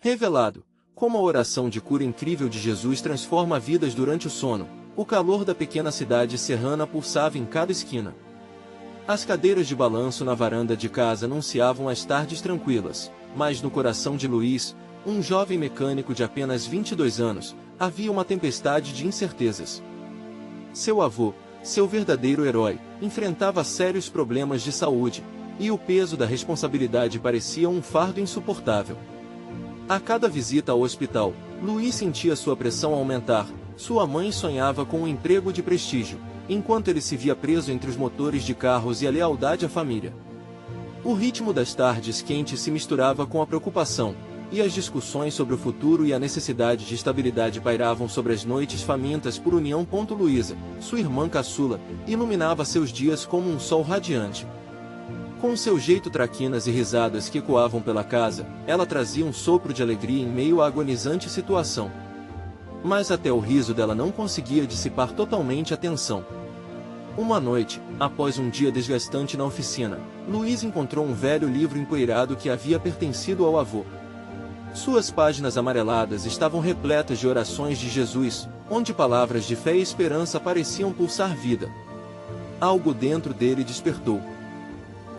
Revelado. Como a oração de cura incrível de Jesus transforma vidas durante o sono, o calor da pequena cidade serrana pulsava em cada esquina. As cadeiras de balanço na varanda de casa anunciavam as tardes tranquilas, mas no coração de Luiz, um jovem mecânico de apenas 22 anos, havia uma tempestade de incertezas. Seu avô, seu verdadeiro herói, enfrentava sérios problemas de saúde, e o peso da responsabilidade parecia um fardo insuportável. A cada visita ao hospital, Luiz sentia sua pressão aumentar. Sua mãe sonhava com um emprego de prestígio, enquanto ele se via preso entre os motores de carros e a lealdade à família. O ritmo das tardes quentes se misturava com a preocupação, e as discussões sobre o futuro e a necessidade de estabilidade pairavam sobre as noites famintas por união. Luísa, sua irmã caçula, iluminava seus dias como um sol radiante. Com seu jeito traquinas e risadas que ecoavam pela casa, ela trazia um sopro de alegria em meio à agonizante situação. Mas até o riso dela não conseguia dissipar totalmente a tensão. Uma noite, após um dia desgastante na oficina, Luiz encontrou um velho livro empoeirado que havia pertencido ao avô. Suas páginas amareladas estavam repletas de orações de Jesus, onde palavras de fé e esperança pareciam pulsar vida. Algo dentro dele despertou.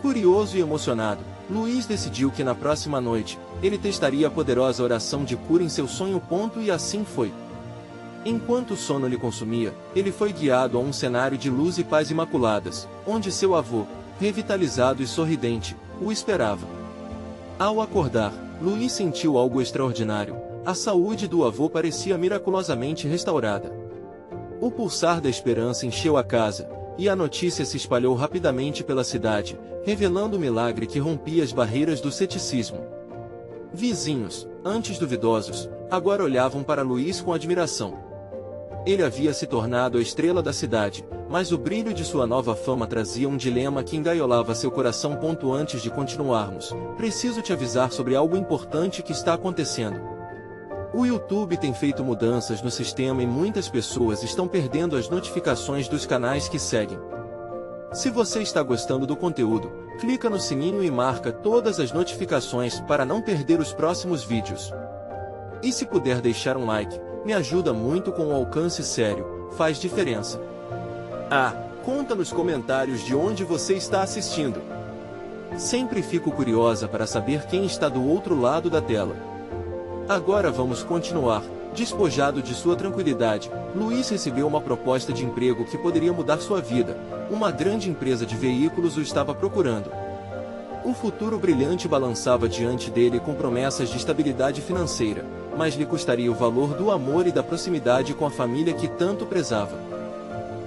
Curioso e emocionado, Luiz decidiu que na próxima noite, ele testaria a poderosa oração de cura em seu sonho. E assim foi. Enquanto o sono lhe consumia, ele foi guiado a um cenário de luz e paz imaculadas, onde seu avô, revitalizado e sorridente, o esperava. Ao acordar, Luiz sentiu algo extraordinário. A saúde do avô parecia miraculosamente restaurada. O pulsar da esperança encheu a casa, e a notícia se espalhou rapidamente pela cidade, revelando o milagre que rompia as barreiras do ceticismo. Vizinhos, antes duvidosos, agora olhavam para Luiz com admiração. Ele havia se tornado a estrela da cidade, mas o brilho de sua nova fama trazia um dilema que engaiolava seu coração. Antes de continuarmos, preciso te avisar sobre algo importante que está acontecendo. O YouTube tem feito mudanças no sistema e muitas pessoas estão perdendo as notificações dos canais que seguem. Se você está gostando do conteúdo, clica no sininho e marca todas as notificações para não perder os próximos vídeos. E se puder deixar um like, me ajuda muito com o alcance sério, faz diferença. Conta nos comentários de onde você está assistindo. Sempre fico curiosa para saber quem está do outro lado da tela. Agora vamos continuar. Despojado de sua tranquilidade, Luiz recebeu uma proposta de emprego que poderia mudar sua vida. Uma grande empresa de veículos o estava procurando. O futuro brilhante balançava diante dele com promessas de estabilidade financeira, mas lhe custaria o valor do amor e da proximidade com a família que tanto prezava.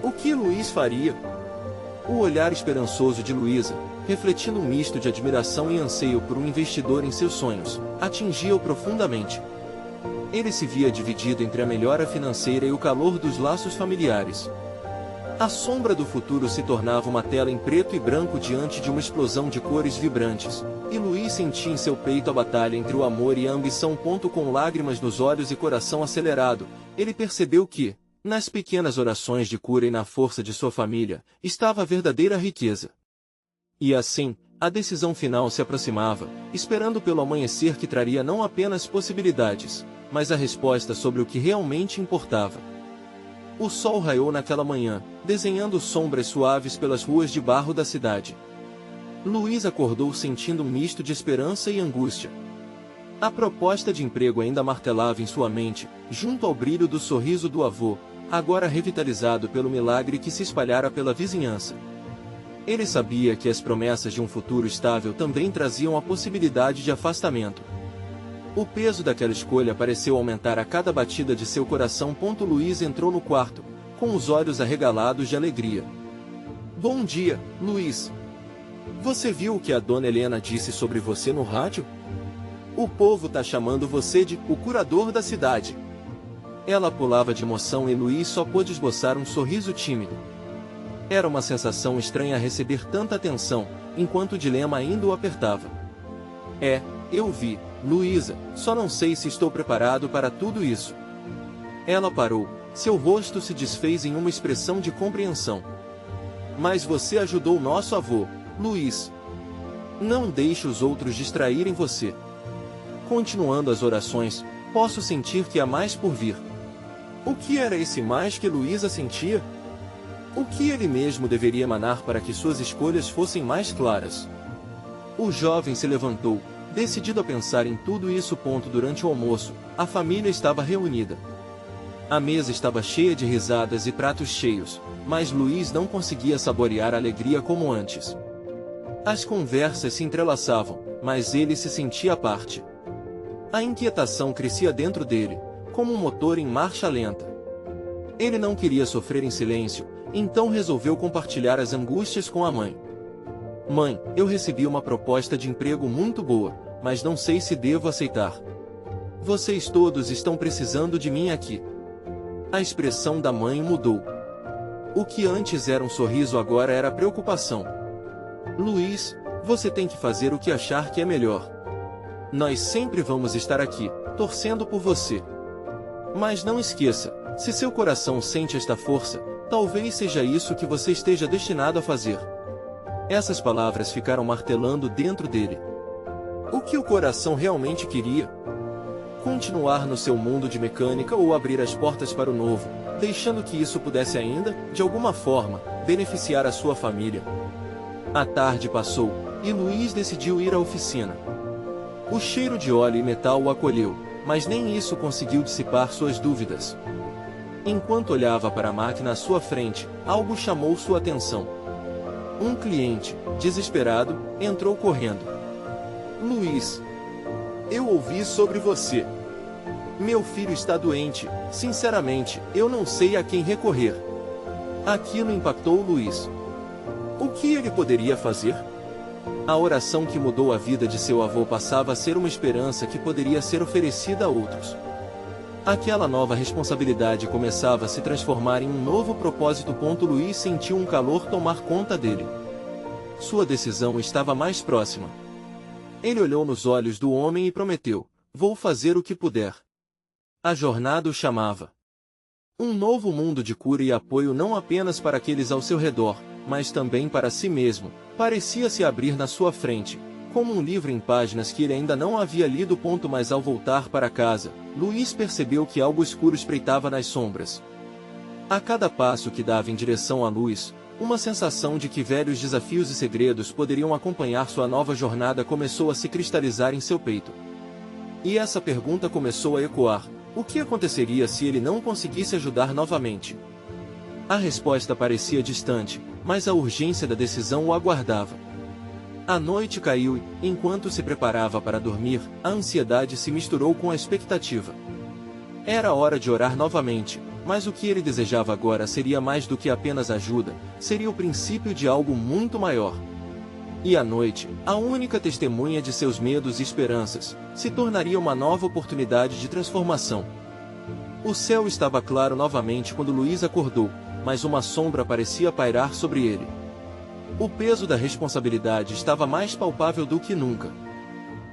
O que Luiz faria? O olhar esperançoso de Luísa, refletindo um misto de admiração e anseio por um investidor em seus sonhos, atingia-o profundamente. Ele se via dividido entre a melhora financeira e o calor dos laços familiares. A sombra do futuro se tornava uma tela em preto e branco diante de uma explosão de cores vibrantes, e Luiz sentia em seu peito a batalha entre o amor e a ambição. Com lágrimas nos olhos e coração acelerado, ele percebeu que, nas pequenas orações de cura e na força de sua família, estava a verdadeira riqueza. E assim, a decisão final se aproximava, esperando pelo amanhecer que traria não apenas possibilidades, mas a resposta sobre o que realmente importava. O sol raiou naquela manhã, desenhando sombras suaves pelas ruas de barro da cidade. Luiz acordou sentindo um misto de esperança e angústia. A proposta de emprego ainda martelava em sua mente, junto ao brilho do sorriso do avô, agora revitalizado pelo milagre que se espalhara pela vizinhança. Ele sabia que as promessas de um futuro estável também traziam a possibilidade de afastamento. O peso daquela escolha pareceu aumentar a cada batida de seu coração. Luiz entrou no quarto, com os olhos arregalados de alegria. Bom dia, Luiz. Você viu o que a dona Helena disse sobre você no rádio? O povo tá chamando você de o curador da cidade. Ela pulava de emoção e Luiz só pôde esboçar um sorriso tímido. Era uma sensação estranha receber tanta atenção, enquanto o dilema ainda o apertava. Eu vi, Luísa, só não sei se estou preparado para tudo isso. Ela parou, seu rosto se desfez em uma expressão de compreensão. Mas você ajudou nosso avô, Luiz. Não deixe os outros distraírem você. Continuando as orações, posso sentir que há mais por vir. O que era esse mais que Luísa sentia? O que ele mesmo deveria emanar para que suas escolhas fossem mais claras? O jovem se levantou, decidido a pensar em tudo isso. Durante o almoço, a família estava reunida. A mesa estava cheia de risadas e pratos cheios, mas Luís não conseguia saborear a alegria como antes. As conversas se entrelaçavam, mas ele se sentia à parte. A inquietação crescia dentro dele, como um motor em marcha lenta. Ele não queria sofrer em silêncio, então resolveu compartilhar as angústias com a mãe. Mãe, eu recebi uma proposta de emprego muito boa, mas não sei se devo aceitar. Vocês todos estão precisando de mim aqui. A expressão da mãe mudou. O que antes era um sorriso agora era preocupação. Luís, você tem que fazer o que achar que é melhor. Nós sempre vamos estar aqui, torcendo por você. Mas não esqueça, se seu coração sente esta força, talvez seja isso que você esteja destinado a fazer. Essas palavras ficaram martelando dentro dele. O que o coração realmente queria? Continuar no seu mundo de mecânica ou abrir as portas para o novo, deixando que isso pudesse ainda, de alguma forma, beneficiar a sua família. A tarde passou, e Luís decidiu ir à oficina. O cheiro de óleo e metal o acolheu, mas nem isso conseguiu dissipar suas dúvidas. Enquanto olhava para a máquina à sua frente, algo chamou sua atenção. Um cliente, desesperado, entrou correndo. Luís, eu ouvi sobre você. Meu filho está doente, sinceramente, eu não sei a quem recorrer. Aquilo impactou Luís. O que ele poderia fazer? A oração que mudou a vida de seu avô passava a ser uma esperança que poderia ser oferecida a outros. Aquela nova responsabilidade começava a se transformar em um novo propósito. Luís sentiu um calor tomar conta dele. Sua decisão estava mais próxima. Ele olhou nos olhos do homem e prometeu: vou fazer o que puder. A jornada o chamava. Um novo mundo de cura e apoio não apenas para aqueles ao seu redor, mas também para si mesmo, parecia se abrir na sua frente, como um livro em páginas que ele ainda não havia lido. Mas ao voltar para casa, Luís percebeu que algo escuro espreitava nas sombras. A cada passo que dava em direção à luz, uma sensação de que velhos desafios e segredos poderiam acompanhar sua nova jornada começou a se cristalizar em seu peito. E essa pergunta começou a ecoar: o que aconteceria se ele não conseguisse ajudar novamente? A resposta parecia distante, mas a urgência da decisão o aguardava. A noite caiu e, enquanto se preparava para dormir, a ansiedade se misturou com a expectativa. Era hora de orar novamente, mas o que ele desejava agora seria mais do que apenas ajuda, seria o princípio de algo muito maior. E a noite, a única testemunha de seus medos e esperanças, se tornaria uma nova oportunidade de transformação. O céu estava claro novamente quando Luís acordou, mas uma sombra parecia pairar sobre ele. O peso da responsabilidade estava mais palpável do que nunca.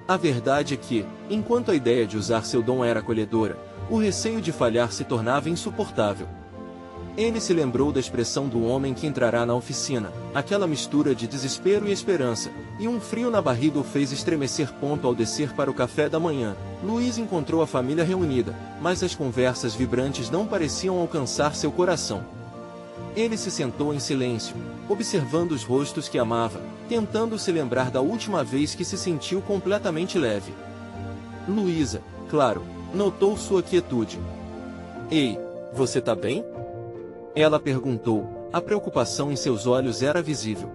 A verdade é que, enquanto a ideia de usar seu dom era acolhedora, o receio de falhar se tornava insuportável. Ele se lembrou da expressão do homem que entrará na oficina, aquela mistura de desespero e esperança, e um frio na barriga o fez estremecer. Ao descer para o café da manhã, Luís encontrou a família reunida, mas as conversas vibrantes não pareciam alcançar seu coração. Ele se sentou em silêncio, observando os rostos que amava, tentando se lembrar da última vez que se sentiu completamente leve. Luísa, claro, notou sua quietude. Ei, você tá bem? Ela perguntou, a preocupação em seus olhos era visível.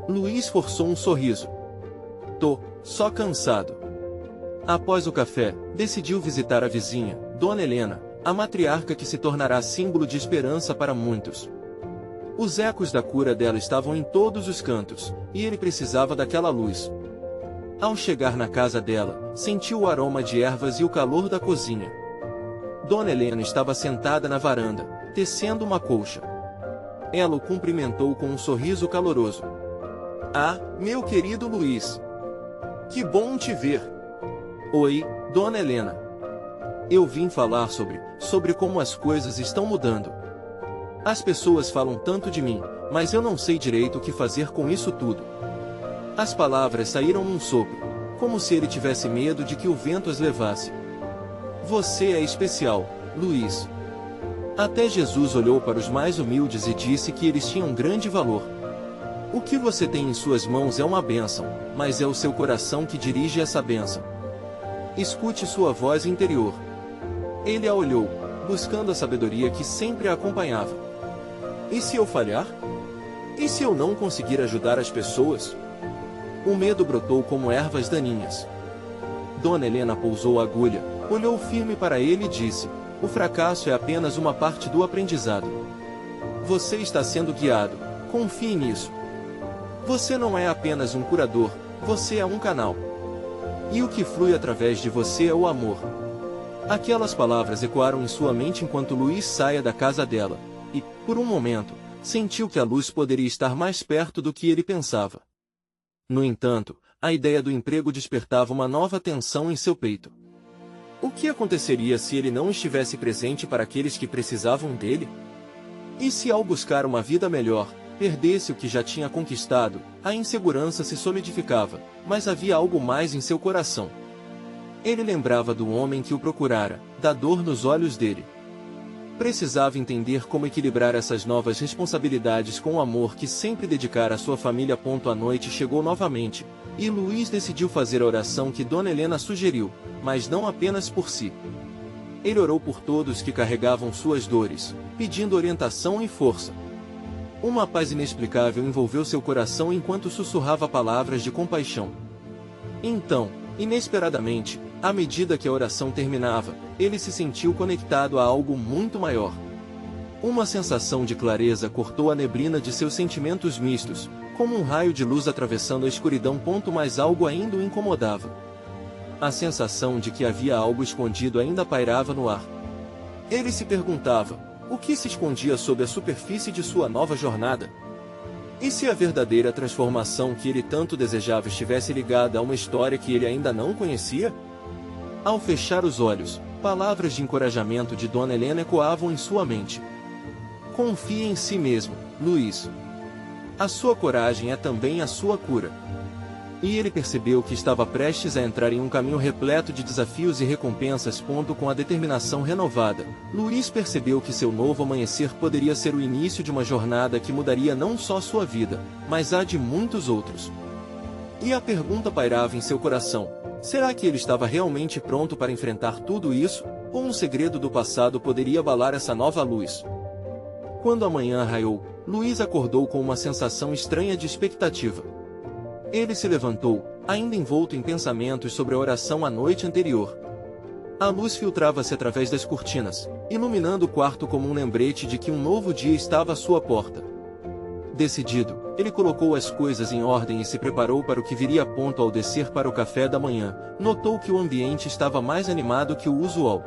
Luís forçou um sorriso. Tô, só cansado. Após o café, decidiu visitar a vizinha, Dona Helena, a matriarca que se tornará símbolo de esperança para muitos. Os ecos da cura dela estavam em todos os cantos, e ele precisava daquela luz. Ao chegar na casa dela, sentiu o aroma de ervas e o calor da cozinha. Dona Helena estava sentada na varanda, tecendo uma colcha. Ela o cumprimentou com um sorriso caloroso. Ah, meu querido Luís! Que bom te ver! Oi, Dona Helena. Eu vim falar sobre como as coisas estão mudando. As pessoas falam tanto de mim, mas eu não sei direito o que fazer com isso tudo. As palavras saíram num sopro, como se ele tivesse medo de que o vento as levasse. Você é especial, Luís. Até Jesus olhou para os mais humildes e disse que eles tinham grande valor. O que você tem em suas mãos é uma bênção, mas é o seu coração que dirige essa bênção. Escute sua voz interior. Ele a olhou, buscando a sabedoria que sempre a acompanhava. E se eu falhar? E se eu não conseguir ajudar as pessoas? O medo brotou como ervas daninhas. Dona Helena pousou a agulha, olhou firme para ele e disse: o fracasso é apenas uma parte do aprendizado. Você está sendo guiado, confie nisso. Você não é apenas um curador, você é um canal. E o que flui através de você é o amor. Aquelas palavras ecoaram em sua mente enquanto Luís saía da casa dela, e, por um momento, sentiu que a luz poderia estar mais perto do que ele pensava. No entanto, a ideia do emprego despertava uma nova tensão em seu peito. O que aconteceria se ele não estivesse presente para aqueles que precisavam dele? E se ao buscar uma vida melhor, perdesse o que já tinha conquistado? A insegurança se solidificava, mas havia algo mais em seu coração. Ele lembrava do homem que o procurara, da dor nos olhos dele. Precisava entender como equilibrar essas novas responsabilidades com o amor que sempre dedicara à sua família. A noite chegou novamente, e Luís decidiu fazer a oração que Dona Helena sugeriu, mas não apenas por si. Ele orou por todos que carregavam suas dores, pedindo orientação e força. Uma paz inexplicável envolveu seu coração enquanto sussurrava palavras de compaixão. Então, inesperadamente, à medida que a oração terminava, ele se sentiu conectado a algo muito maior. Uma sensação de clareza cortou a neblina de seus sentimentos mistos, como um raio de luz atravessando a escuridão. Mas algo ainda o incomodava. A sensação de que havia algo escondido ainda pairava no ar. Ele se perguntava: o que se escondia sob a superfície de sua nova jornada? E se a verdadeira transformação que ele tanto desejava estivesse ligada a uma história que ele ainda não conhecia? Ao fechar os olhos, palavras de encorajamento de Dona Helena ecoavam em sua mente. Confie em si mesmo, Luís. A sua coragem é também a sua cura. E ele percebeu que estava prestes a entrar em um caminho repleto de desafios e recompensas. Com a determinação renovada, Luís percebeu que seu novo amanhecer poderia ser o início de uma jornada que mudaria não só sua vida, mas a de muitos outros. E a pergunta pairava em seu coração: será que ele estava realmente pronto para enfrentar tudo isso, ou um segredo do passado poderia abalar essa nova luz? Quando a manhã raiou, Luís acordou com uma sensação estranha de expectativa. Ele se levantou, ainda envolto em pensamentos sobre a oração a noite anterior. A luz filtrava-se através das cortinas, iluminando o quarto como um lembrete de que um novo dia estava à sua porta. Decidido, ele colocou as coisas em ordem e se preparou para o que viria. Ao descer para o café da manhã, notou que o ambiente estava mais animado que o usual.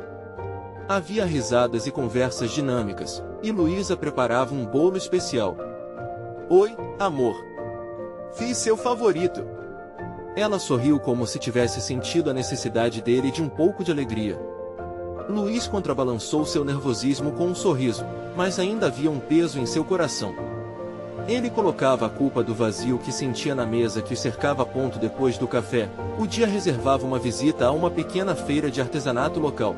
Havia risadas e conversas dinâmicas, e Luísa preparava um bolo especial. Oi, amor. Fiz seu favorito. Ela sorriu como se tivesse sentido a necessidade dele de um pouco de alegria. Luís contrabalançou seu nervosismo com um sorriso, mas ainda havia um peso em seu coração. Ele colocava a culpa do vazio que sentia na mesa que o cercava. Depois do café, o dia reservava uma visita a uma pequena feira de artesanato local.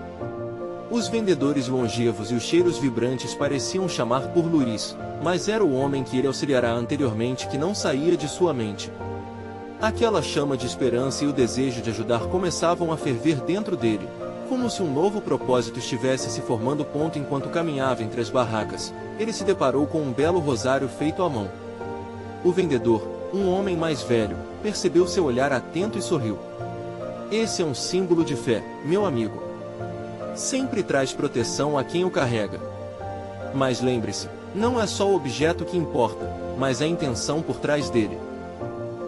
Os vendedores longevos e os cheiros vibrantes pareciam chamar por Luís, mas era o homem que ele auxiliara anteriormente que não saía de sua mente. Aquela chama de esperança e o desejo de ajudar começavam a ferver dentro dele, como se um novo propósito estivesse se formando. Enquanto caminhava entre as barracas, ele se deparou com um belo rosário feito à mão. O vendedor, um homem mais velho, percebeu seu olhar atento e sorriu. Esse é um símbolo de fé, meu amigo. Sempre traz proteção a quem o carrega. Mas lembre-se, não é só o objeto que importa, mas a intenção por trás dele.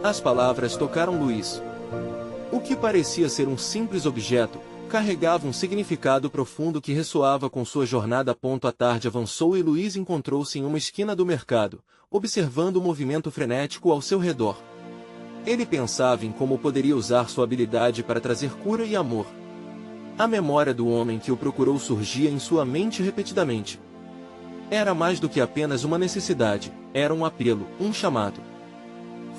As palavras tocaram Luís. O que parecia ser um simples objeto, carregava um significado profundo que ressoava com sua jornada. A tarde avançou e Luís encontrou-se em uma esquina do mercado, observando o movimento frenético ao seu redor. Ele pensava em como poderia usar sua habilidade para trazer cura e amor. A memória do homem que o procurou surgia em sua mente repetidamente. Era mais do que apenas uma necessidade, era um apelo, um chamado.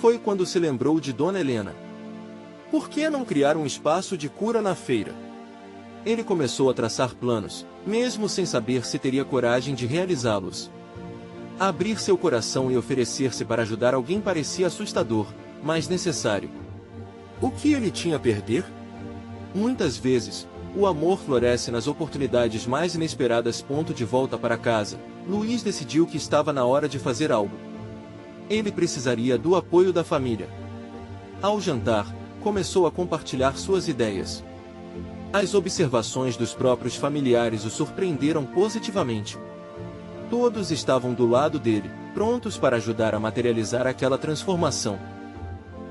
Foi quando se lembrou de Dona Helena. Por que não criar um espaço de cura na feira? Ele começou a traçar planos, mesmo sem saber se teria coragem de realizá-los. Abrir seu coração e oferecer-se para ajudar alguém parecia assustador, mas necessário. O que ele tinha a perder? Muitas vezes, o amor floresce nas oportunidades mais inesperadas. De volta para casa, Luiz decidiu que estava na hora de fazer algo. Ele precisaria do apoio da família. Ao jantar, começou a compartilhar suas ideias. As observações dos próprios familiares o surpreenderam positivamente. Todos estavam do lado dele, prontos para ajudar a materializar aquela transformação.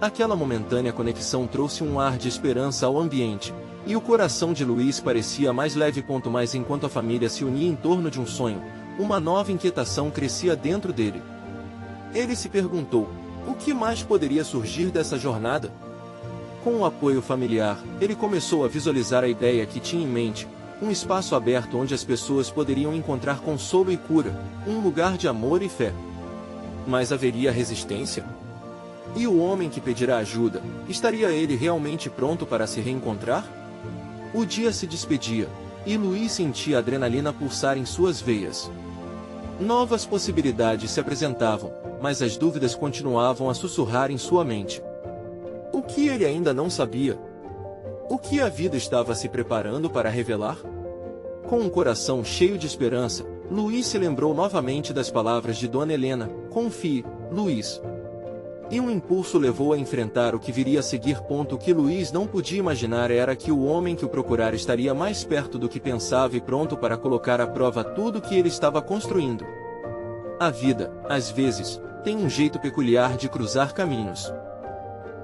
Aquela momentânea conexão trouxe um ar de esperança ao ambiente, e o coração de Luiz parecia mais leve. Mas enquanto a família se unia em torno de um sonho, uma nova inquietação crescia dentro dele. Ele se perguntou: o que mais poderia surgir dessa jornada? Com o apoio familiar, ele começou a visualizar a ideia que tinha em mente: um espaço aberto onde as pessoas poderiam encontrar consolo e cura, um lugar de amor e fé. Mas haveria resistência? E o homem que pedirá ajuda, estaria ele realmente pronto para se reencontrar? O dia se despedia, e Luiz sentia a adrenalina pulsar em suas veias. Novas possibilidades se apresentavam, mas as dúvidas continuavam a sussurrar em sua mente. O que ele ainda não sabia? O que a vida estava se preparando para revelar? Com um coração cheio de esperança, Luiz se lembrou novamente das palavras de Dona Helena: confie, Luiz. E um impulso levou a enfrentar o que viria a seguir. O que Luiz não podia imaginar era que o homem que o procurara estaria mais perto do que pensava e pronto para colocar à prova tudo que ele estava construindo. A vida, às vezes, tem um jeito peculiar de cruzar caminhos.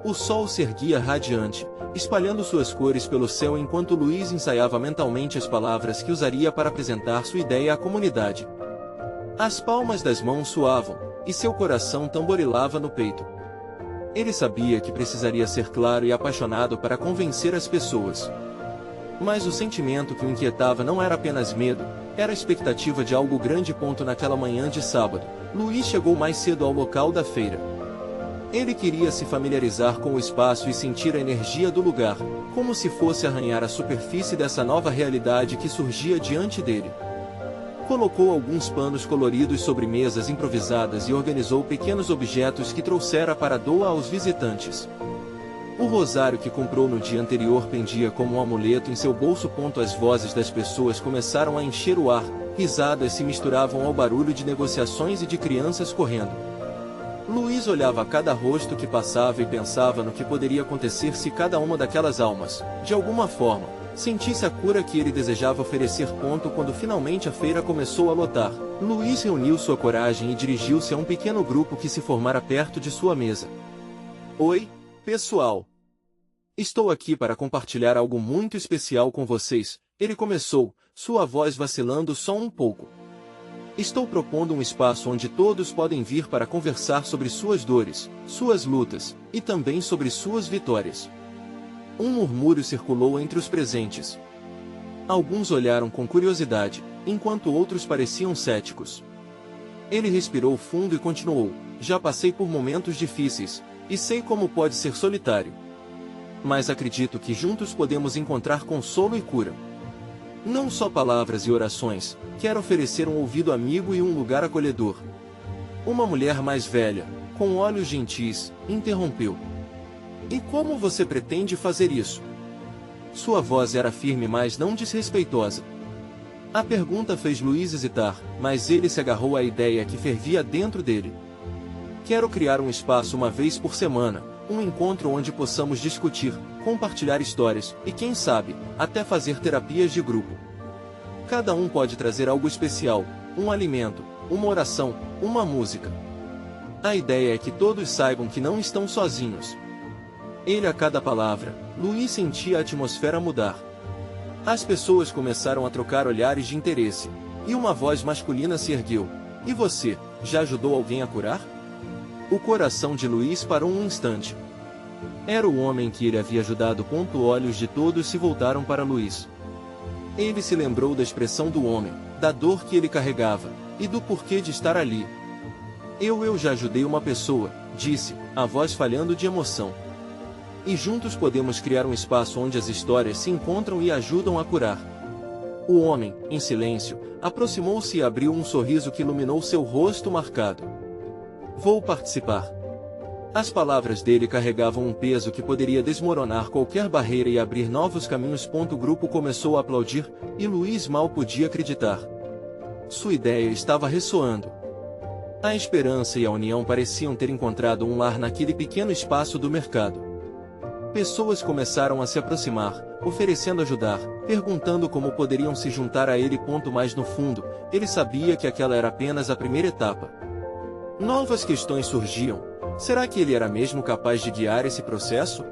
O sol se erguia radiante, espalhando suas cores pelo céu enquanto Luiz ensaiava mentalmente as palavras que usaria para apresentar sua ideia à comunidade. As palmas das mãos suavam, e seu coração tamborilava no peito. Ele sabia que precisaria ser claro e apaixonado para convencer as pessoas. Mas o sentimento que o inquietava não era apenas medo, era a expectativa de algo grande. Naquela manhã de sábado, Luiz chegou mais cedo ao local da feira. Ele queria se familiarizar com o espaço e sentir a energia do lugar, como se fosse arranhar a superfície dessa nova realidade que surgia diante dele. Colocou alguns panos coloridos sobre mesas improvisadas e organizou pequenos objetos que trouxera para doar aos visitantes. O rosário que comprou no dia anterior pendia como um amuleto em seu bolso. As vozes das pessoas começaram a encher o ar, risadas se misturavam ao barulho de negociações e de crianças correndo. Luiz olhava cada rosto que passava e pensava no que poderia acontecer se cada uma daquelas almas, de alguma forma, sentisse a cura que ele desejava oferecer. Quando finalmente a feira começou a lotar, Luiz reuniu sua coragem e dirigiu-se a um pequeno grupo que se formara perto de sua mesa. Oi, pessoal! Estou aqui para compartilhar algo muito especial com vocês, ele começou, sua voz vacilando só um pouco. Estou propondo um espaço onde todos podem vir para conversar sobre suas dores, suas lutas, e também sobre suas vitórias. Um murmúrio circulou entre os presentes. Alguns olharam com curiosidade, enquanto outros pareciam céticos. Ele respirou fundo e continuou: já passei por momentos difíceis, e sei como pode ser solitário. Mas acredito que juntos podemos encontrar consolo e cura. Não só palavras e orações, quero oferecer um ouvido amigo e um lugar acolhedor. Uma mulher mais velha, com olhos gentis, interrompeu. E como você pretende fazer isso? Sua voz era firme, mas não desrespeitosa. A pergunta fez Luiz hesitar, mas ele se agarrou à ideia que fervia dentro dele. Quero criar um espaço uma vez por semana, um encontro onde possamos discutir, compartilhar histórias, e quem sabe, até fazer terapias de grupo. Cada um pode trazer algo especial, um alimento, uma oração, uma música. A ideia é que todos saibam que não estão sozinhos. Ele a cada palavra, Luiz sentia a atmosfera mudar. As pessoas começaram a trocar olhares de interesse, e uma voz masculina se ergueu. E você, já ajudou alguém a curar? O coração de Luiz parou um instante. Era o homem que ele havia ajudado. Olhos de todos se voltaram para Luiz. Ele se lembrou da expressão do homem, da dor que ele carregava, e do porquê de estar ali. Eu já ajudei uma pessoa, disse, a voz falhando de emoção. e juntos podemos criar um espaço onde as histórias se encontram e ajudam a curar. O homem, em silêncio, aproximou-se e abriu um sorriso que iluminou seu rosto marcado. Vou participar. As palavras dele carregavam um peso que poderia desmoronar qualquer barreira e abrir novos caminhos. O grupo começou a aplaudir, e Luiz mal podia acreditar. Sua ideia estava ressoando. A esperança e a união pareciam ter encontrado um lar naquele pequeno espaço do mercado. Pessoas começaram a se aproximar, oferecendo ajudar, perguntando como poderiam se juntar a ele. Mas no fundo, ele sabia que aquela era apenas a primeira etapa. Novas questões surgiam. Será que ele era mesmo capaz de guiar esse processo?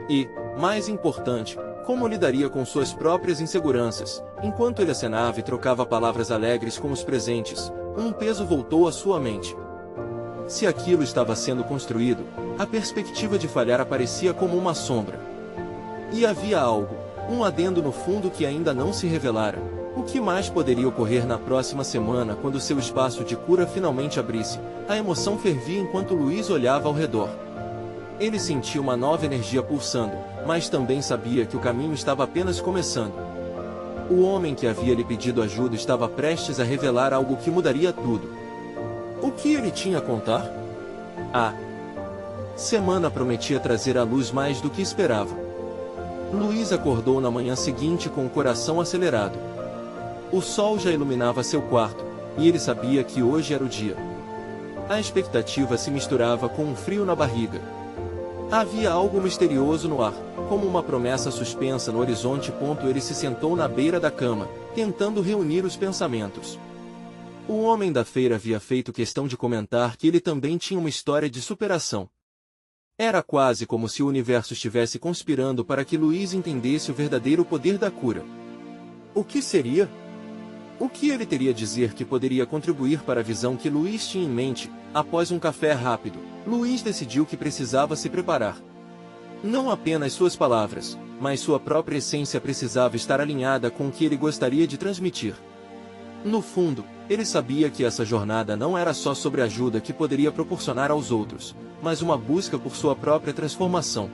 E, mais importante, como lidaria com suas próprias inseguranças? Enquanto ele acenava e trocava palavras alegres com os presentes, um peso voltou à sua mente. Se aquilo estava sendo construído, a perspectiva de falhar aparecia como uma sombra. E havia algo, um adendo no fundo que ainda não se revelara. O que mais poderia ocorrer na próxima semana quando seu espaço de cura finalmente abrisse? A emoção fervia enquanto Luiz olhava ao redor. Ele sentia uma nova energia pulsando, mas também sabia que o caminho estava apenas começando. O homem que havia lhe pedido ajuda estava prestes a revelar algo que mudaria tudo. O que ele tinha a contar? A semana prometia trazer à luz mais do que esperava. Luiz acordou na manhã seguinte com o coração acelerado. O sol já iluminava seu quarto, e ele sabia que hoje era o dia. A expectativa se misturava com um frio na barriga. Havia algo misterioso no ar, como uma promessa suspensa no horizonte. Ele se sentou na beira da cama, tentando reunir os pensamentos. O homem da feira havia feito questão de comentar que ele também tinha uma história de superação. Era quase como se o universo estivesse conspirando para que Luiz entendesse o verdadeiro poder da cura. O que seria? O que ele teria a dizer que poderia contribuir para a visão que Luiz tinha em mente? Após um café rápido, Luiz decidiu que precisava se preparar. Não apenas suas palavras, mas sua própria essência precisava estar alinhada com o que ele gostaria de transmitir. No fundo, ele sabia que essa jornada não era só sobre a ajuda que poderia proporcionar aos outros, mas uma busca por sua própria transformação.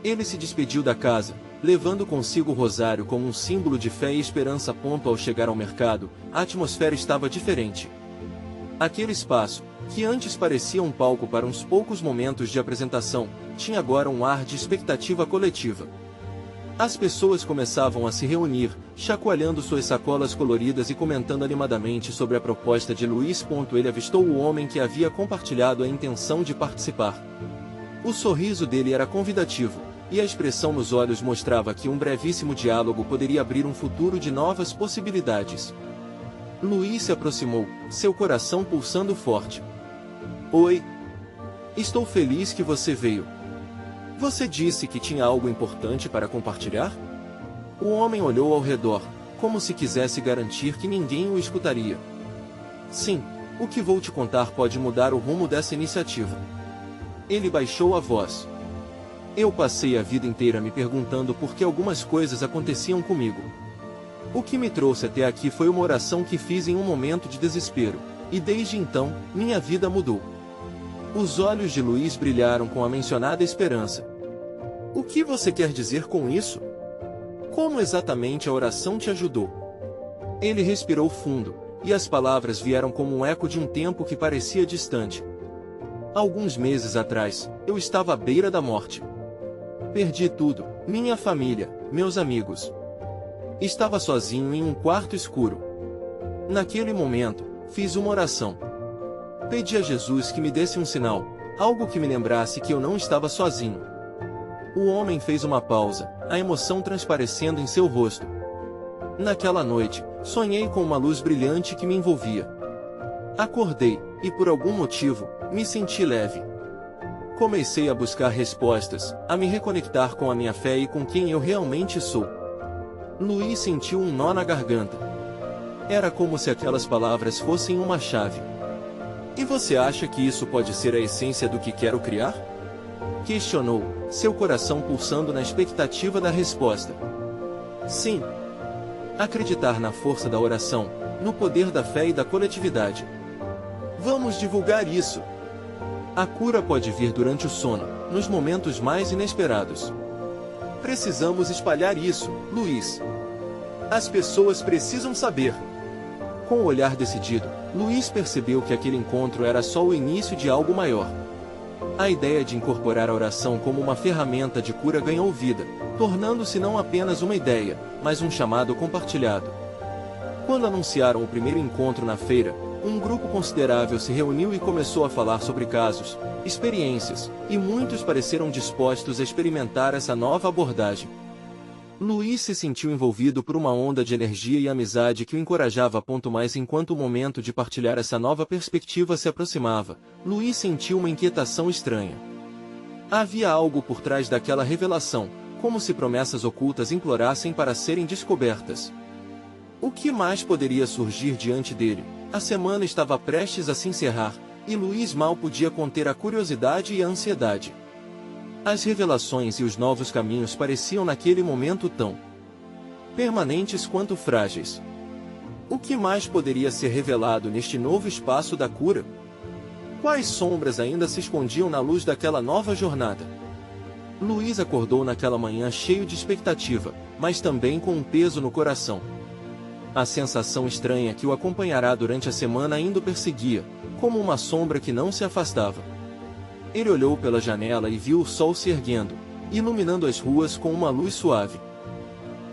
Ele se despediu da casa, levando consigo o rosário como um símbolo de fé e esperança. Ao chegar ao mercado, a atmosfera estava diferente. Aquele espaço, que antes parecia um palco para uns poucos momentos de apresentação, tinha agora um ar de expectativa coletiva. As pessoas começavam a se reunir, chacoalhando suas sacolas coloridas e comentando animadamente sobre a proposta de Luiz. Ele avistou o homem que havia compartilhado a intenção de participar. O sorriso dele era convidativo, e a expressão nos olhos mostrava que um brevíssimo diálogo poderia abrir um futuro de novas possibilidades. Luiz se aproximou, seu coração pulsando forte. Oi. Estou feliz que você veio. Você disse que tinha algo importante para compartilhar? O homem olhou ao redor, como se quisesse garantir que ninguém o escutaria. Sim, o que vou te contar pode mudar o rumo dessa iniciativa. Ele baixou a voz. Eu passei a vida inteira me perguntando por que algumas coisas aconteciam comigo. O que me trouxe até aqui foi uma oração que fiz em um momento de desespero, e desde então, minha vida mudou. Os olhos de Luiz brilharam com a mencionada esperança. O que você quer dizer com isso? Como exatamente a oração te ajudou? Ele respirou fundo, e as palavras vieram como um eco de um tempo que parecia distante. Alguns meses atrás, eu estava à beira da morte. Perdi tudo, minha família, meus amigos. Estava sozinho em um quarto escuro. Naquele momento, fiz uma oração. Pedi a Jesus que me desse um sinal, algo que me lembrasse que eu não estava sozinho. O homem fez uma pausa, a emoção transparecendo em seu rosto. Naquela noite, sonhei com uma luz brilhante que me envolvia. Acordei, e por algum motivo, me senti leve. Comecei a buscar respostas, a me reconectar com a minha fé e com quem eu realmente sou. Luiz sentiu um nó na garganta. Era como se aquelas palavras fossem uma chave. E você acha que isso pode ser a essência do que quero criar? Questionou, seu coração pulsando na expectativa da resposta. Sim. Acreditar na força da oração, no poder da fé e da coletividade. Vamos divulgar isso. A cura pode vir durante o sono, nos momentos mais inesperados. Precisamos espalhar isso, Luiz. As pessoas precisam saber. Com o olhar decidido, Luiz percebeu que aquele encontro era só o início de algo maior. A ideia de incorporar a oração como uma ferramenta de cura ganhou vida, tornando-se não apenas uma ideia, mas um chamado compartilhado. Quando anunciaram o primeiro encontro na feira, um grupo considerável se reuniu e começou a falar sobre casos, experiências, e muitos pareceram dispostos a experimentar essa nova abordagem. Luiz se sentiu envolvido por uma onda de energia e amizade que o encorajava. Mais enquanto o momento de partilhar essa nova perspectiva se aproximava, Luiz sentiu uma inquietação estranha. Havia algo por trás daquela revelação, como se promessas ocultas implorassem para serem descobertas. O que mais poderia surgir diante dele? A semana estava prestes a se encerrar, e Luiz mal podia conter a curiosidade e a ansiedade. As revelações e os novos caminhos pareciam naquele momento tão permanentes quanto frágeis. O que mais poderia ser revelado neste novo espaço da cura? Quais sombras ainda se escondiam na luz daquela nova jornada? Luiz acordou naquela manhã cheio de expectativa, mas também com um peso no coração. A sensação estranha que o acompanhará durante a semana ainda o perseguia, como uma sombra que não se afastava. Ele olhou pela janela e viu o sol se erguendo, iluminando as ruas com uma luz suave.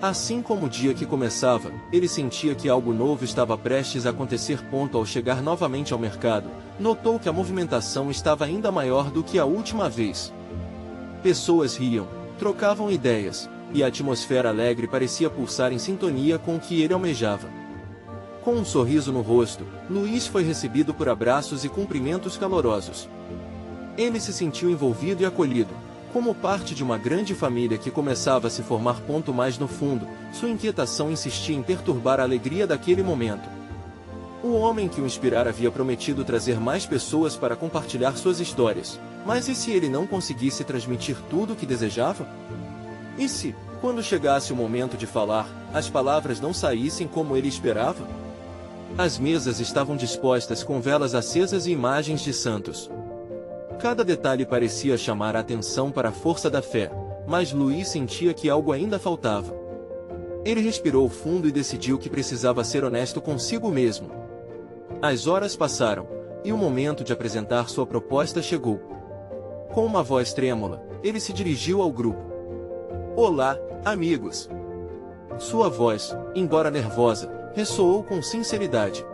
Assim como o dia que começava, ele sentia que algo novo estava prestes a acontecer. Ao chegar novamente ao mercado, notou que a movimentação estava ainda maior do que a última vez. Pessoas riam, trocavam ideias, e a atmosfera alegre parecia pulsar em sintonia com o que ele almejava. Com um sorriso no rosto, Luiz foi recebido por abraços e cumprimentos calorosos. Ele se sentiu envolvido e acolhido, como parte de uma grande família que começava a se formar. Mais no fundo, sua inquietação insistia em perturbar a alegria daquele momento. O homem que o inspirara havia prometido trazer mais pessoas para compartilhar suas histórias, mas e se ele não conseguisse transmitir tudo o que desejava? E se, quando chegasse o momento de falar, as palavras não saíssem como ele esperava? As mesas estavam dispostas com velas acesas e imagens de santos. Cada detalhe parecia chamar a atenção para a força da fé, mas Luiz sentia que algo ainda faltava. Ele respirou fundo e decidiu que precisava ser honesto consigo mesmo. As horas passaram, e o momento de apresentar sua proposta chegou. Com uma voz trêmula, ele se dirigiu ao grupo. Olá, amigos! Sua voz, embora nervosa, ressoou com sinceridade.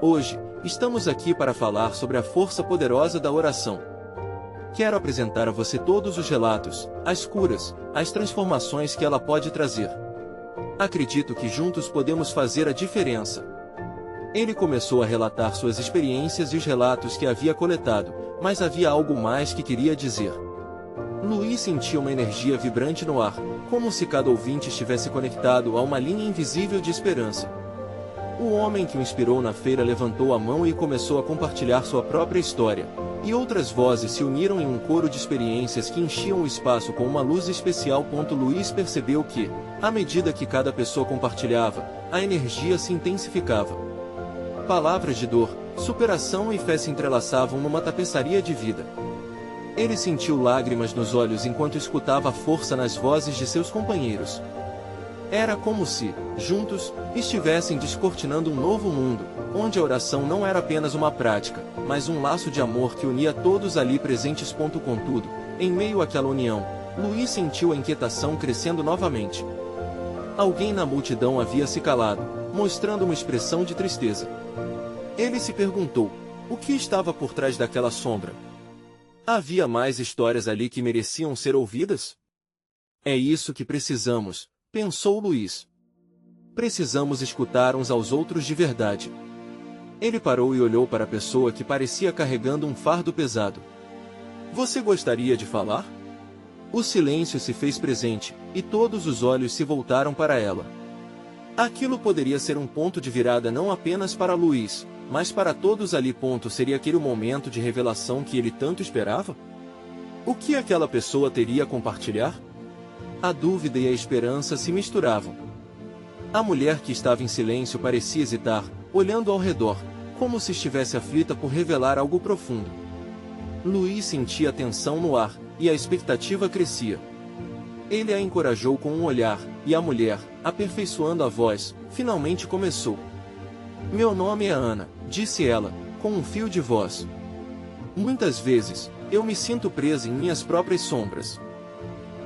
Hoje, estamos aqui para falar sobre a força poderosa da oração. Quero apresentar a você todos os relatos, as curas, as transformações que ela pode trazer. Acredito que juntos podemos fazer a diferença. Ele começou a relatar suas experiências e os relatos que havia coletado, mas havia algo mais que queria dizer. Luiz sentia uma energia vibrante no ar, como se cada ouvinte estivesse conectado a uma linha invisível de esperança. O homem que o inspirou na feira levantou a mão e começou a compartilhar sua própria história, e outras vozes se uniram em um coro de experiências que enchiam o espaço com uma luz especial. Luiz percebeu que, à medida que cada pessoa compartilhava, a energia se intensificava. Palavras de dor, superação e fé se entrelaçavam numa tapeçaria de vida. Ele sentiu lágrimas nos olhos enquanto escutava a força nas vozes de seus companheiros. Era como se, juntos, estivessem descortinando um novo mundo, onde a oração não era apenas uma prática, mas um laço de amor que unia todos ali presentes. Contudo, em meio àquela união, Luiz sentiu a inquietação crescendo novamente. Alguém na multidão havia se calado, mostrando uma expressão de tristeza. Ele se perguntou, o que estava por trás daquela sombra? Havia mais histórias ali que mereciam ser ouvidas? É isso que precisamos, pensou Luiz. Precisamos escutar uns aos outros de verdade. Ele parou e olhou para a pessoa que parecia carregando um fardo pesado. Você gostaria de falar? O silêncio se fez presente, e todos os olhos se voltaram para ela. Aquilo poderia ser um ponto de virada não apenas para Luiz, mas para todos ali. Seria aquele o momento de revelação que ele tanto esperava? O que aquela pessoa teria a compartilhar? A dúvida e a esperança se misturavam. A mulher que estava em silêncio parecia hesitar, olhando ao redor, como se estivesse aflita por revelar algo profundo. Luiz sentia a tensão no ar, e a expectativa crescia. Ele a encorajou com um olhar, e a mulher, aperfeiçoando a voz, finalmente começou. Meu nome é Ana, disse ela, com um fio de voz. Muitas vezes, eu me sinto presa em minhas próprias sombras.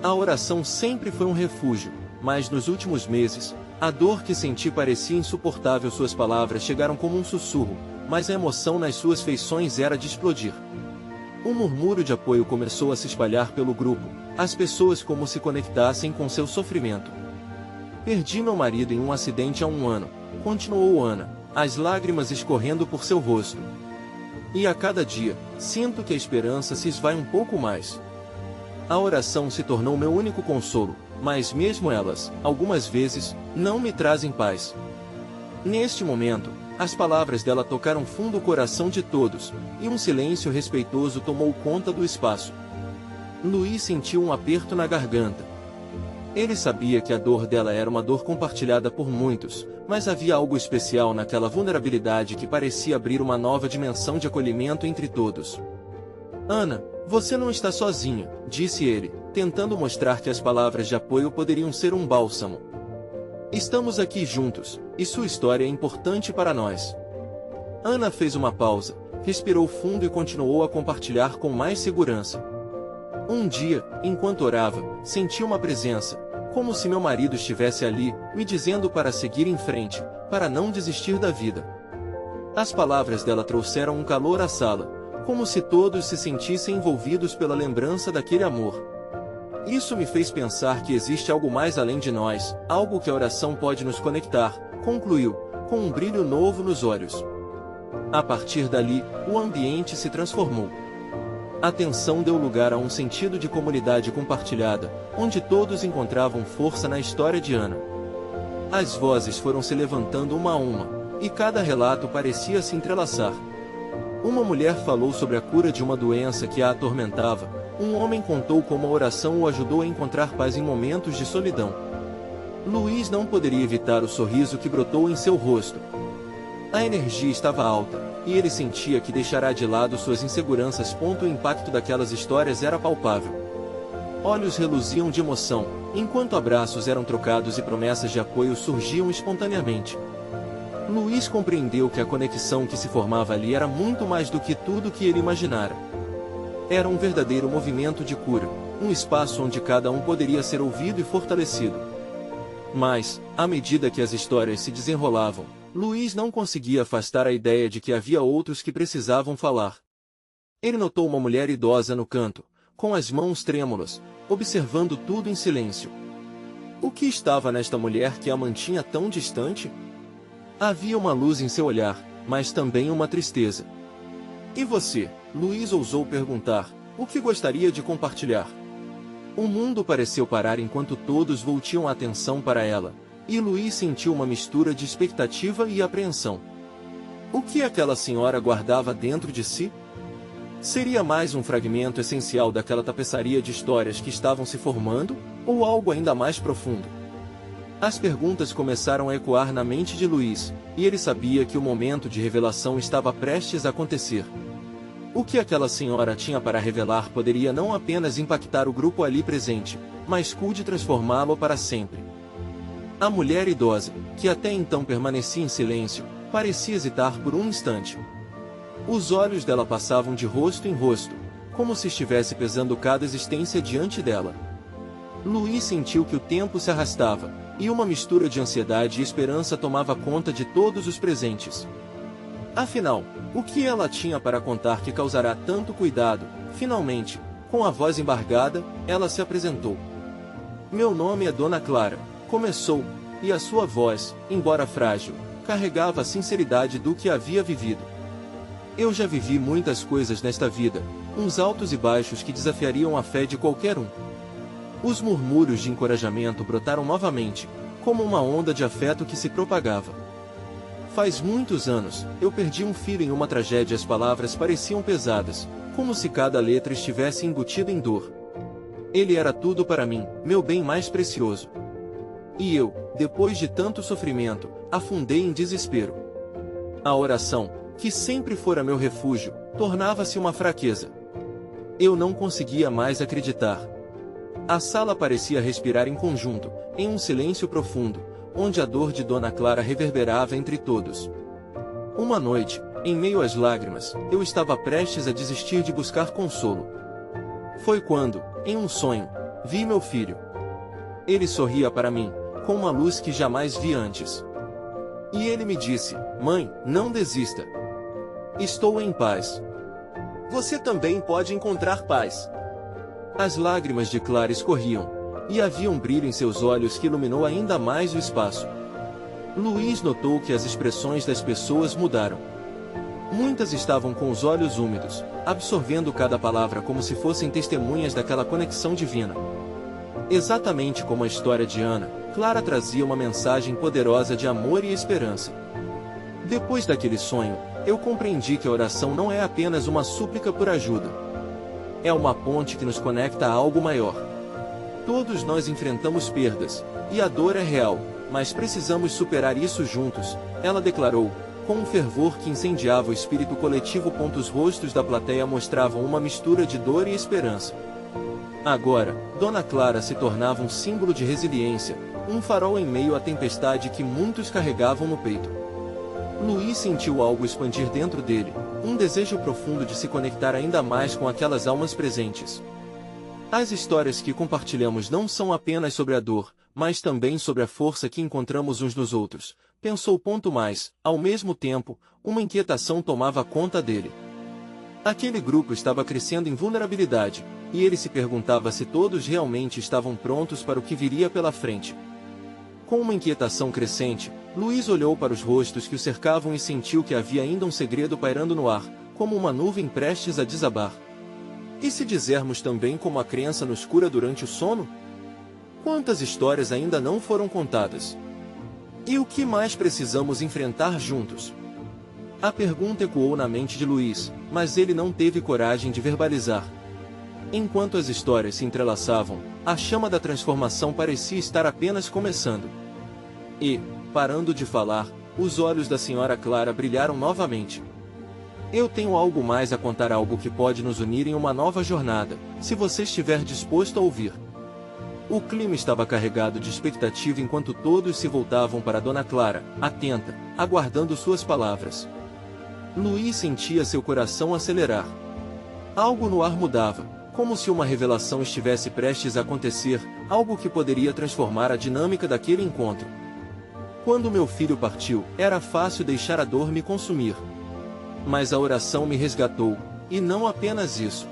A oração sempre foi um refúgio, mas nos últimos meses, a dor que senti parecia insuportável. Suas palavras chegaram como um sussurro, mas a emoção nas suas feições era de explodir. Um murmúrio de apoio começou a se espalhar pelo grupo, as pessoas como se conectassem com seu sofrimento. Perdi meu marido em um acidente há 1 ano, continuou Ana, as lágrimas escorrendo por seu rosto. E a cada dia, sinto que a esperança se esvai um pouco mais. A oração se tornou meu único consolo, mas mesmo elas, algumas vezes, não me trazem paz. Neste momento, as palavras dela tocaram fundo o coração de todos, e um silêncio respeitoso tomou conta do espaço. Luiz sentiu um aperto na garganta. Ele sabia que a dor dela era uma dor compartilhada por muitos, mas havia algo especial naquela vulnerabilidade que parecia abrir uma nova dimensão de acolhimento entre todos. Ana, você não está sozinha, disse ele, tentando mostrar que as palavras de apoio poderiam ser um bálsamo. Estamos aqui juntos, e sua história é importante para nós. Ana fez uma pausa, respirou fundo e continuou a compartilhar com mais segurança. Um dia, enquanto orava, senti uma presença, como se meu marido estivesse ali, me dizendo para seguir em frente, para não desistir da vida. As palavras dela trouxeram um calor à sala, como se todos se sentissem envolvidos pela lembrança daquele amor. Isso me fez pensar que existe algo mais além de nós, algo que a oração pode nos conectar, concluiu, com um brilho novo nos olhos. A partir dali, o ambiente se transformou. A tensão deu lugar a um sentido de comunidade compartilhada, onde todos encontravam força na história de Ana. As vozes foram se levantando uma a uma, e cada relato parecia se entrelaçar. Uma mulher falou sobre a cura de uma doença que a atormentava, um homem contou como a oração o ajudou a encontrar paz em momentos de solidão. Luiz não poderia evitar o sorriso que brotou em seu rosto. A energia estava alta, e ele sentia que deixará de lado suas inseguranças. O impacto daquelas histórias era palpável. Olhos reluziam de emoção, enquanto abraços eram trocados e promessas de apoio surgiam espontaneamente. Luiz compreendeu que a conexão que se formava ali era muito mais do que tudo que ele imaginara. Era um verdadeiro movimento de cura, um espaço onde cada um poderia ser ouvido e fortalecido. Mas, à medida que as histórias se desenrolavam, Luiz não conseguia afastar a ideia de que havia outros que precisavam falar. Ele notou uma mulher idosa no canto, com as mãos trêmulas, observando tudo em silêncio. O que estava nesta mulher que a mantinha tão distante? Havia uma luz em seu olhar, mas também uma tristeza. E você, Luiz ousou perguntar, o que gostaria de compartilhar? O mundo pareceu parar enquanto todos voltiam a atenção para ela, e Luiz sentiu uma mistura de expectativa e apreensão. O que aquela senhora guardava dentro de si? Seria mais um fragmento essencial daquela tapeçaria de histórias que estavam se formando, ou algo ainda mais profundo? As perguntas começaram a ecoar na mente de Luiz, e ele sabia que o momento de revelação estava prestes a acontecer. O que aquela senhora tinha para revelar poderia não apenas impactar o grupo ali presente, mas cuide transformá-lo para sempre. A mulher idosa, que até então permanecia em silêncio, parecia hesitar por um instante. Os olhos dela passavam de rosto em rosto, como se estivesse pesando cada existência diante dela. Luiz sentiu que o tempo se arrastava, e uma mistura de ansiedade e esperança tomava conta de todos os presentes. Afinal, o que ela tinha para contar que causará tanto cuidado? Finalmente, com a voz embargada, ela se apresentou. Meu nome é Dona Clara, começou, e a sua voz, embora frágil, carregava a sinceridade do que havia vivido. Eu já vivi muitas coisas nesta vida, uns altos e baixos que desafiariam a fé de qualquer um. Os murmúrios de encorajamento brotaram novamente, como uma onda de afeto que se propagava. Faz muitos anos, eu perdi um filho em uma tragédia. As palavras pareciam pesadas, como se cada letra estivesse embutida em dor. Ele era tudo para mim, meu bem mais precioso. E eu, depois de tanto sofrimento, afundei em desespero. A oração, que sempre fora meu refúgio, tornava-se uma fraqueza. Eu não conseguia mais acreditar. A sala parecia respirar em conjunto, em um silêncio profundo, onde a dor de Dona Clara reverberava entre todos. Uma noite, em meio às lágrimas, eu estava prestes a desistir de buscar consolo. Foi quando, em um sonho, vi meu filho. Ele sorria para mim, com uma luz que jamais vi antes. E ele me disse: "Mãe, não desista. Estou em paz. Você também pode encontrar paz." As lágrimas de Clara escorriam, e havia um brilho em seus olhos que iluminou ainda mais o espaço. Luiz notou que as expressões das pessoas mudaram. Muitas estavam com os olhos úmidos, absorvendo cada palavra como se fossem testemunhas daquela conexão divina. Exatamente como a história de Ana, Clara trazia uma mensagem poderosa de amor e esperança. Depois daquele sonho, eu compreendi que a oração não é apenas uma súplica por ajuda. É uma ponte que nos conecta a algo maior. Todos nós enfrentamos perdas, e a dor é real, mas precisamos superar isso juntos, ela declarou, com um fervor que incendiava o espírito coletivo. Os rostos da plateia mostravam uma mistura de dor e esperança. Agora, Dona Clara se tornava um símbolo de resiliência, um farol em meio à tempestade que muitos carregavam no peito. Luiz sentiu algo expandir dentro dele, um desejo profundo de se conectar ainda mais com aquelas almas presentes. As histórias que compartilhamos não são apenas sobre a dor, mas também sobre a força que encontramos uns nos outros, pensou. Mas, ao mesmo tempo, uma inquietação tomava conta dele. Aquele grupo estava crescendo em vulnerabilidade, e ele se perguntava se todos realmente estavam prontos para o que viria pela frente. Com uma inquietação crescente, Luiz olhou para os rostos que o cercavam e sentiu que havia ainda um segredo pairando no ar, como uma nuvem prestes a desabar. E se dizermos também como a crença nos cura durante o sono? Quantas histórias ainda não foram contadas? E o que mais precisamos enfrentar juntos? A pergunta ecoou na mente de Luiz, mas ele não teve coragem de verbalizar. Enquanto as histórias se entrelaçavam, a chama da transformação parecia estar apenas começando. E, parando de falar, os olhos da senhora Clara brilharam novamente. Eu tenho algo mais a contar, algo que pode nos unir em uma nova jornada, se você estiver disposto a ouvir. O clima estava carregado de expectativa enquanto todos se voltavam para Dona Clara, atenta, aguardando suas palavras. Luiz sentia seu coração acelerar. Algo no ar mudava, como se uma revelação estivesse prestes a acontecer, algo que poderia transformar a dinâmica daquele encontro. Quando meu filho partiu, era fácil deixar a dor me consumir. Mas a oração me resgatou, e não apenas isso.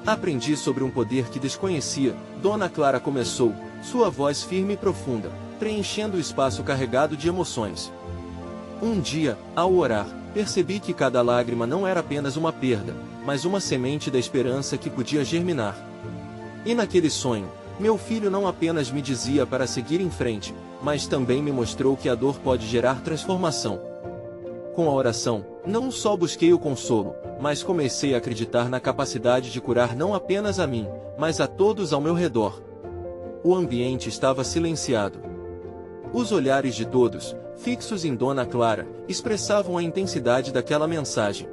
Aprendi sobre um poder que desconhecia. Dona Clara começou, sua voz firme e profunda, preenchendo o espaço carregado de emoções. Um dia, ao orar, percebi que cada lágrima não era apenas uma perda, mas uma semente da esperança que podia germinar. E naquele sonho, meu filho não apenas me dizia para seguir em frente, mas também me mostrou que a dor pode gerar transformação. Com a oração, não só busquei o consolo, mas comecei a acreditar na capacidade de curar não apenas a mim, mas a todos ao meu redor. O ambiente estava silenciado. Os olhares de todos, fixos em Dona Clara, expressavam a intensidade daquela mensagem.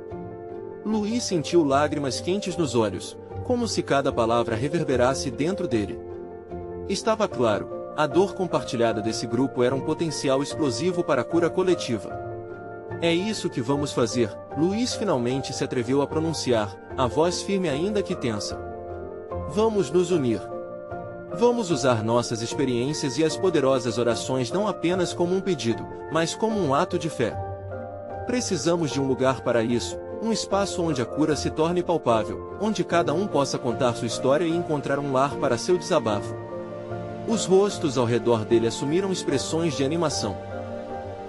Luiz sentiu lágrimas quentes nos olhos, como se cada palavra reverberasse dentro dele. Estava claro, a dor compartilhada desse grupo era um potencial explosivo para a cura coletiva. É isso que vamos fazer, Luiz finalmente se atreveu a pronunciar, a voz firme ainda que tensa. Vamos nos unir. Vamos usar nossas experiências e as poderosas orações não apenas como um pedido, mas como um ato de fé. Precisamos de um lugar para isso, um espaço onde a cura se torne palpável, onde cada um possa contar sua história e encontrar um lar para seu desabafo. Os rostos ao redor dele assumiram expressões de animação.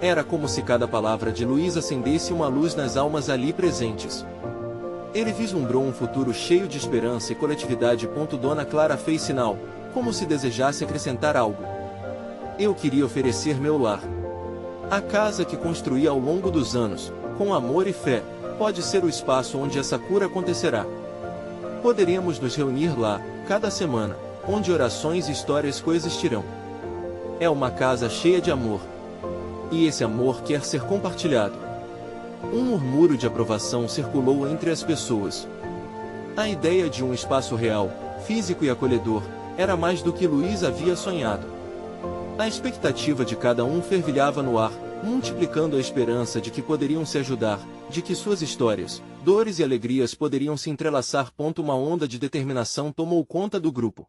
Era como se cada palavra de Luiz acendesse uma luz nas almas ali presentes. Ele vislumbrou um futuro cheio de esperança e coletividade. Dona Clara fez sinal, como se desejasse acrescentar algo. Eu queria oferecer meu lar. A casa que construí ao longo dos anos, com amor e fé, pode ser o espaço onde essa cura acontecerá. Poderemos nos reunir lá, cada semana, onde orações e histórias coexistirão. É uma casa cheia de amor. E esse amor quer ser compartilhado. Um murmúrio de aprovação circulou entre as pessoas. A ideia de um espaço real, físico e acolhedor, era mais do que Luiz havia sonhado. A expectativa de cada um fervilhava no ar, multiplicando a esperança de que poderiam se ajudar, de que suas histórias, dores e alegrias poderiam se entrelaçar. Uma onda de determinação tomou conta do grupo.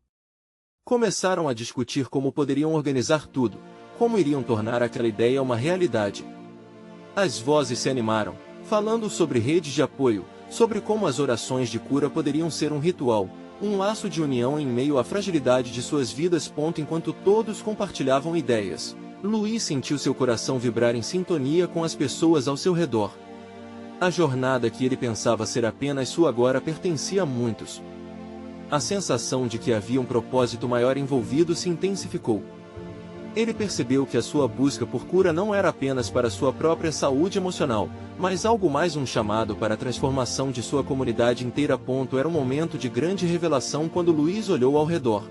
Começaram a discutir como poderiam organizar tudo, como iriam tornar aquela ideia uma realidade. As vozes se animaram, falando sobre redes de apoio, sobre como as orações de cura poderiam ser um ritual, um laço de união em meio à fragilidade de suas vidas. Enquanto todos compartilhavam ideias, Luiz sentiu seu coração vibrar em sintonia com as pessoas ao seu redor. A jornada que ele pensava ser apenas sua agora pertencia a muitos. A sensação de que havia um propósito maior envolvido se intensificou. Ele percebeu que a sua busca por cura não era apenas para sua própria saúde emocional, mas algo mais, um chamado para a transformação de sua comunidade inteira. Era um momento de grande revelação quando Luiz olhou ao redor.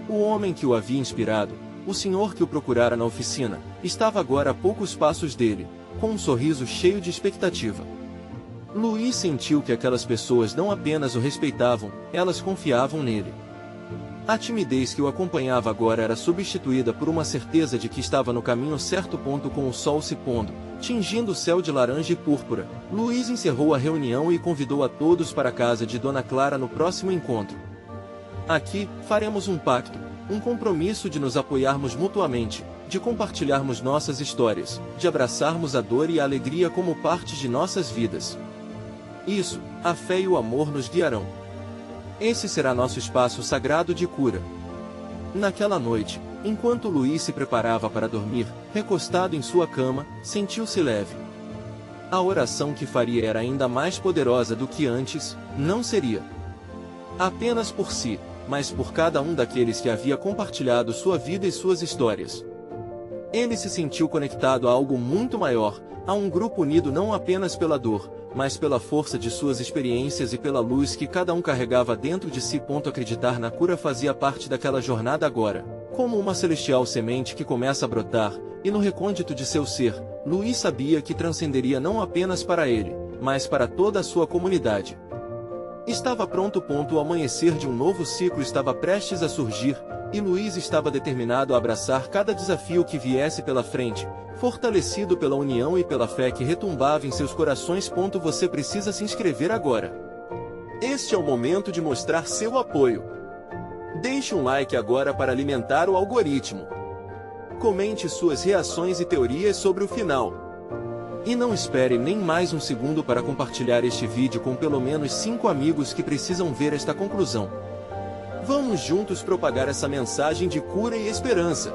O homem que o havia inspirado, o senhor que o procurara na oficina, estava agora a poucos passos dele, com um sorriso cheio de expectativa. Luiz sentiu que aquelas pessoas não apenas o respeitavam, elas confiavam nele. A timidez que o acompanhava agora era substituída por uma certeza de que estava no caminho certo. Com o sol se pondo, tingindo o céu de laranja e púrpura, Luiz encerrou a reunião e convidou a todos para a casa de Dona Clara no próximo encontro. Aqui, faremos um pacto, um compromisso de nos apoiarmos mutuamente, de compartilharmos nossas histórias, de abraçarmos a dor e a alegria como parte de nossas vidas. Isso, a fé e o amor nos guiarão. Esse será nosso espaço sagrado de cura. Naquela noite, enquanto Luiz se preparava para dormir, recostado em sua cama, sentiu-se leve. A oração que faria era ainda mais poderosa do que antes, não seria apenas por si, mas por cada um daqueles que havia compartilhado sua vida e suas histórias. Ele se sentiu conectado a algo muito maior, a um grupo unido não apenas pela dor, mas pela força de suas experiências e pela luz que cada um carregava dentro de si. Acreditar na cura fazia parte daquela jornada agora, como uma celestial semente que começa a brotar, e no recôndito de seu ser, Luiz sabia que transcenderia não apenas para ele, mas para toda a sua comunidade. Estava pronto. O amanhecer de um novo ciclo estava prestes a surgir, e Luiz estava determinado a abraçar cada desafio que viesse pela frente, fortalecido pela união e pela fé que retumbava em seus corações. Você precisa se inscrever agora. Este é o momento de mostrar seu apoio. Deixe um like agora para alimentar o algoritmo. Comente suas reações e teorias sobre o final. E não espere nem mais um segundo para compartilhar este vídeo com pelo menos 5 amigos que precisam ver esta conclusão. Vamos juntos propagar essa mensagem de cura e esperança.